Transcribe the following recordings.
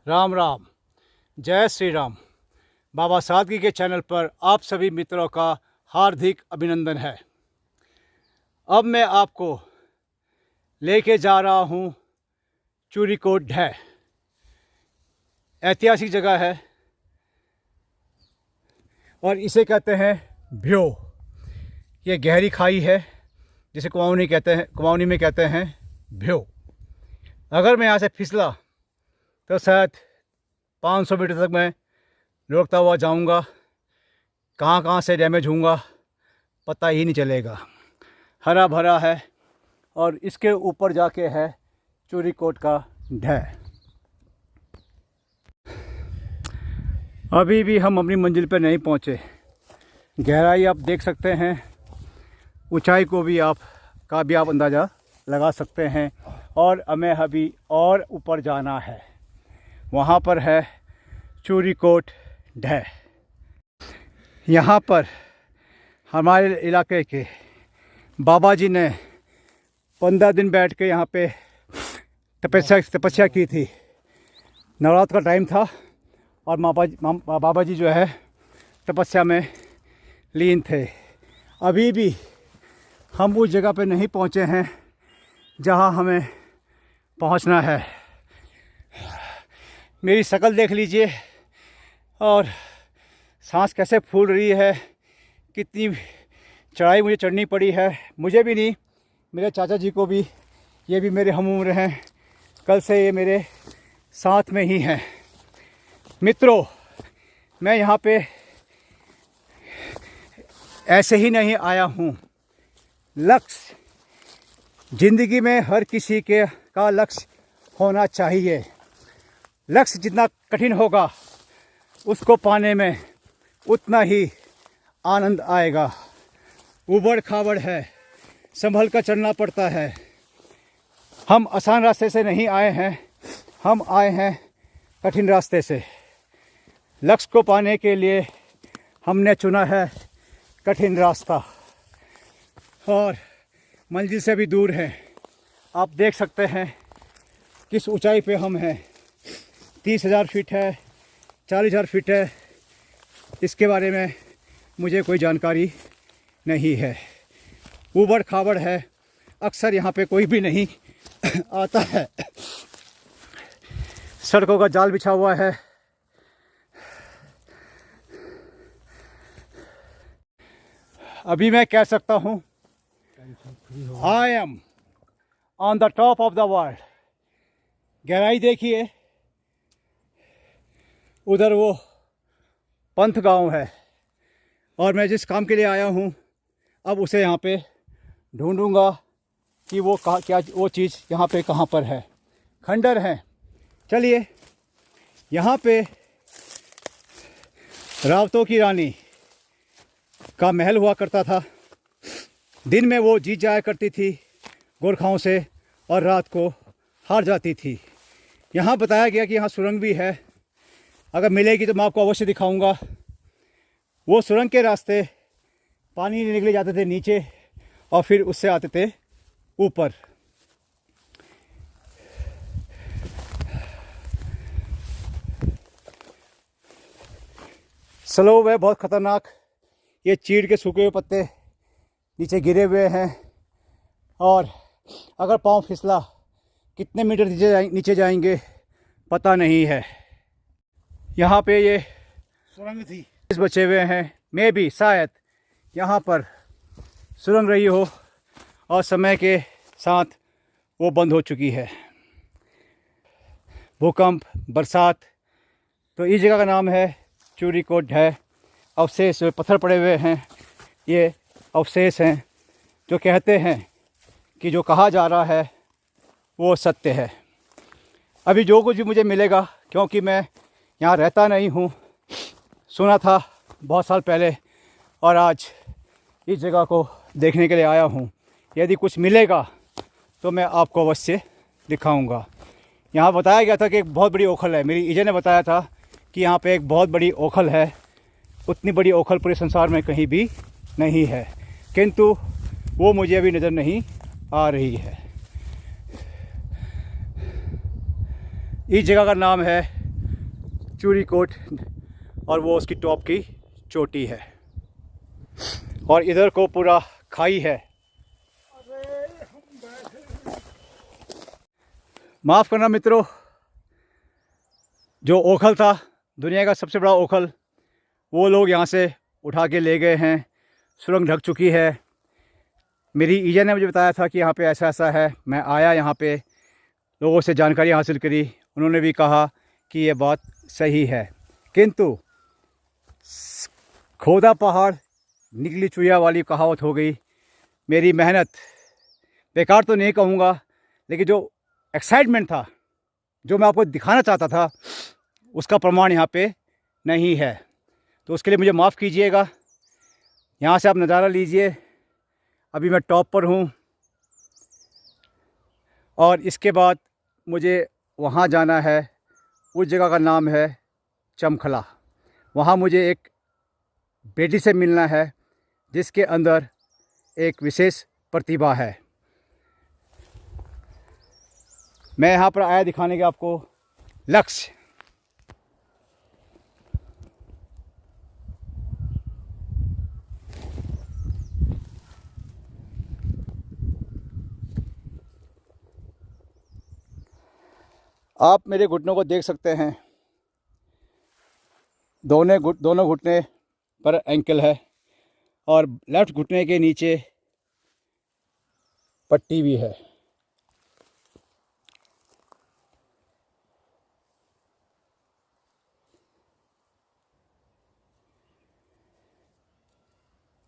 राम राम, जय श्री राम। बाबा सादगी के चैनल पर आप सभी मित्रों का हार्दिक अभिनंदन है। अब मैं आपको लेके जा रहा हूँ चूरीकोट ढह। ऐतिहासिक जगह है और इसे कहते हैं भ्यो। ये गहरी खाई है जिसे कुमाऊनी में कहते हैं भ्यो। अगर मैं यहाँ से फिसला तो शायद 500 मीटर तक मैं लुढ़कता हुआ जाऊंगा। कहाँ से डैमेज होऊंगा पता ही नहीं चलेगा। हरा भरा है और इसके ऊपर जाके है चूरीकोट का ढह। अभी भी हम अपनी मंजिल पर नहीं पहुँचे। गहराई आप देख सकते हैं, ऊंचाई को भी आप अंदाज़ा लगा सकते हैं। और हमें अभी और ऊपर जाना है, वहाँ पर है चूरीकोट ढह। यहाँ पर हमारे इलाके के बाबा जी ने 15 दिन बैठ के यहाँ पे तपस्या की थी। नवरात्र का टाइम था और बाबा जी जो है तपस्या में लीन थे। अभी भी हम उस जगह पे नहीं पहुँचे हैं जहाँ हमें पहुँचना है। मेरी शक्ल देख लीजिए और सांस कैसे फूल रही है। कितनी चढ़ाई मुझे चढ़नी पड़ी है। मुझे भी नहीं, मेरे चाचा जी को भी। ये भी मेरे हम उम्र हैं। कल से ये मेरे साथ में ही हैं। मित्रों, मैं यहाँ पे ऐसे ही नहीं आया हूँ। लक्ष्य ज़िंदगी में हर किसी का लक्ष्य होना चाहिए। लक्ष्य जितना कठिन होगा उसको पाने में उतना ही आनंद आएगा। ऊबड़ खाबड़ है, संभल कर चलना पड़ता है। हम आसान रास्ते से नहीं आए हैं, हम आए हैं कठिन रास्ते से। लक्ष्य को पाने के लिए हमने चुना है कठिन रास्ता और मंजिल से भी दूर है। आप देख सकते हैं किस ऊंचाई पे हम हैं। 30,000 फीट है, 40,000 फीट है। इसके बारे में मुझे कोई जानकारी नहीं है। ऊबड़ खाबड़ है, अक्सर यहाँ पे कोई भी नहीं आता है। सड़कों का जाल बिछा हुआ है। अभी मैं कह सकता हूँ I am on the top of the world. गहराई देखिए, उधर वो पंथ गांव है और मैं जिस काम के लिए आया हूँ अब उसे यहाँ पे ढूंढूंगा कि वो वो चीज़ यहाँ पे कहाँ पर है। खंडर है। चलिए, यहाँ पे रावतों की रानी का महल हुआ करता था। दिन में वो जीत जाया करती थी गोरखाओं से और रात को हार जाती थी। यहाँ बताया गया कि यहाँ सुरंग भी है। अगर मिलेगी तो मैं आपको अवश्य दिखाऊंगा। वो सुरंग के रास्ते पानी निकले जाते थे नीचे और फिर उससे आते थे ऊपर। स्लोव है, बहुत ख़तरनाक। ये चीड़ के सूखे हुए पत्ते नीचे गिरे हुए हैं और अगर पाँव फिसला कितने मीटर नीचे जाएंगे पता नहीं है। यहाँ पे ये सुरंग थी, इस बचे हुए हैं। मैं भी शायद यहाँ पर सुरंग रही हो और समय के साथ वो बंद हो चुकी है। भूकंप, बरसात, तो इस जगह का नाम है चूरीकोट ढह। अवशेष पत्थर पड़े हुए हैं, ये अवशेष हैं जो कहते हैं कि जो कहा जा रहा है वो सत्य है। अभी जो कुछ भी मुझे मिलेगा, क्योंकि मैं यहाँ रहता नहीं हूँ, सुना था बहुत साल पहले और आज इस जगह को देखने के लिए आया हूँ। यदि कुछ मिलेगा तो मैं आपको अवश्य दिखाऊंगा। यहाँ बताया गया था कि एक बहुत बड़ी ओखल है। मेरी ईजे ने बताया था कि यहाँ पे एक बहुत बड़ी ओखल है। उतनी बड़ी ओखल पूरे संसार में कहीं भी नहीं है, किंतु वो मुझे अभी नज़र नहीं आ रही है। इस जगह का नाम है चूरी कोट और वो उसकी टॉप की चोटी है, और इधर को पूरा खाई है। माफ़ करना मित्रों, जो ओखल था, दुनिया का सबसे बड़ा ओखल, वो लोग यहाँ से उठा के ले गए हैं। सुरंग ढक चुकी है। मेरी ईजा ने मुझे बताया था कि यहाँ पे ऐसा ऐसा है। मैं आया यहाँ पे, लोगों से जानकारी हासिल करी, उन्होंने भी कहा कि ये बात सही है, किंतु खोदा पहाड़ निकली चुहिया वाली कहावत हो गई। मेरी मेहनत बेकार तो नहीं कहूँगा, लेकिन जो एक्साइटमेंट था, जो मैं आपको दिखाना चाहता था, उसका प्रमाण यहाँ पे नहीं है। तो उसके लिए मुझे माफ़ कीजिएगा। यहाँ से आप नज़ारा लीजिए। अभी मैं टॉप पर हूँ और इसके बाद मुझे वहाँ जाना है। उस जगह का नाम है चमखला। वहाँ मुझे एक बेटी से मिलना है जिसके अंदर एक विशेष प्रतिभा है। मैं यहाँ पर आया दिखाने के आपको लक्ष्य। आप मेरे घुटनों को देख सकते हैं। दोनों घुटने पर एंकल है और लेफ्ट घुटने के नीचे पट्टी भी है।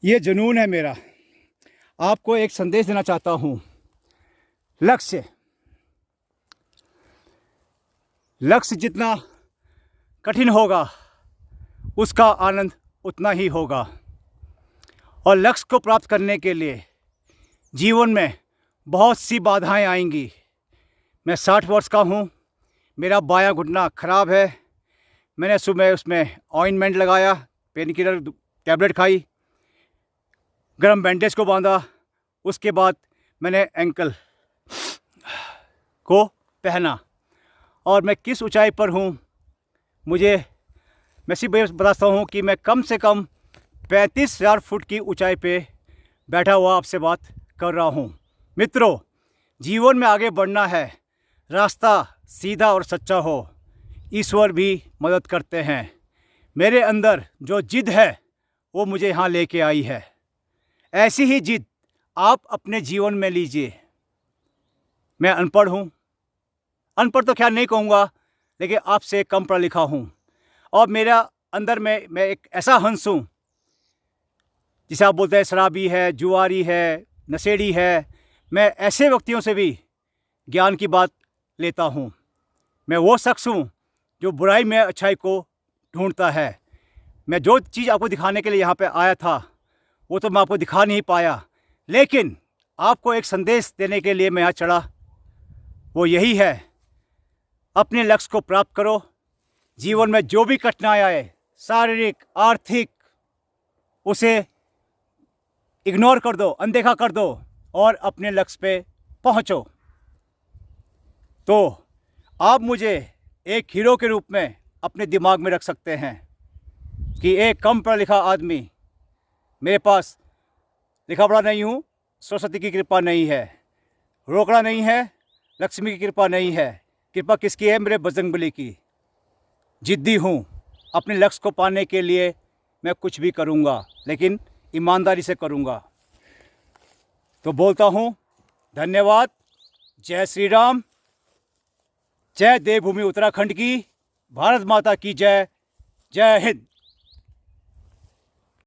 ये जुनून है मेरा। आपको एक संदेश देना चाहता हूँ। लक्ष्य जितना कठिन होगा, उसका आनंद उतना ही होगा। और लक्ष्य को प्राप्त करने के लिए जीवन में बहुत सी बाधाएं आएंगी। मैं 60 वर्ष का हूँ। मेरा बायां घुटना ख़राब है। मैंने सुबह उसमें ऑइंटमेंट लगाया, पेन किलर टैबलेट खाई, गर्म बैंडेज को बांधा। उसके बाद मैंने एंकल को पहना। और मैं किस ऊंचाई पर हूँ, मैं सिर्फ बताता हूँ कि मैं कम से कम 35,000 फुट की ऊंचाई पे बैठा हुआ आपसे बात कर रहा हूँ। मित्रों, जीवन में आगे बढ़ना है, रास्ता सीधा और सच्चा हो, ईश्वर भी मदद करते हैं। मेरे अंदर जो जिद है वो मुझे यहाँ लेके आई है। ऐसी ही जिद आप अपने जीवन में लीजिए। मैं अनपढ़ हूँ, अनपढ़ तो क्या नहीं कहूँगा, लेकिन आपसे कम पढ़ा लिखा हूँ। और मेरा अंदर में मैं एक ऐसा हंस हूँ, जिसे आप बोलते हैं शराबी है, जुआरी है, नशेड़ी है। मैं ऐसे व्यक्तियों से भी ज्ञान की बात लेता हूँ। मैं वो शख्स हूँ जो बुराई में अच्छाई को ढूंढता है। मैं जो चीज़ आपको दिखाने के लिए यहाँ पे आया था, वो तो मैं आपको दिखा नहीं पाया, लेकिन आपको एक संदेश देने के लिए मैं यहाँ चढ़ा। वो यही है, अपने लक्ष्य को प्राप्त करो। जीवन में जो भी कठिनाई आए, शारीरिक, आर्थिक, उसे इग्नोर कर दो, अनदेखा कर दो और अपने लक्ष्य पे पहुँचो। तो आप मुझे एक हीरो के रूप में अपने दिमाग में रख सकते हैं कि एक कम पढ़ा लिखा आदमी, मेरे पास लिखा पढ़ा नहीं हूँ, सरस्वती की कृपा नहीं है, रोकड़ा नहीं है, लक्ष्मी की कृपा नहीं है। कृपा किसकी है? मेरे बजरंगबली की। जिद्दी हूँ, अपने लक्ष्य को पाने के लिए मैं कुछ भी करूँगा, लेकिन ईमानदारी से करूँगा। तो बोलता हूँ धन्यवाद। जय श्री राम। जय देवभूमि उत्तराखंड की। भारत माता की जय। जय हिंद।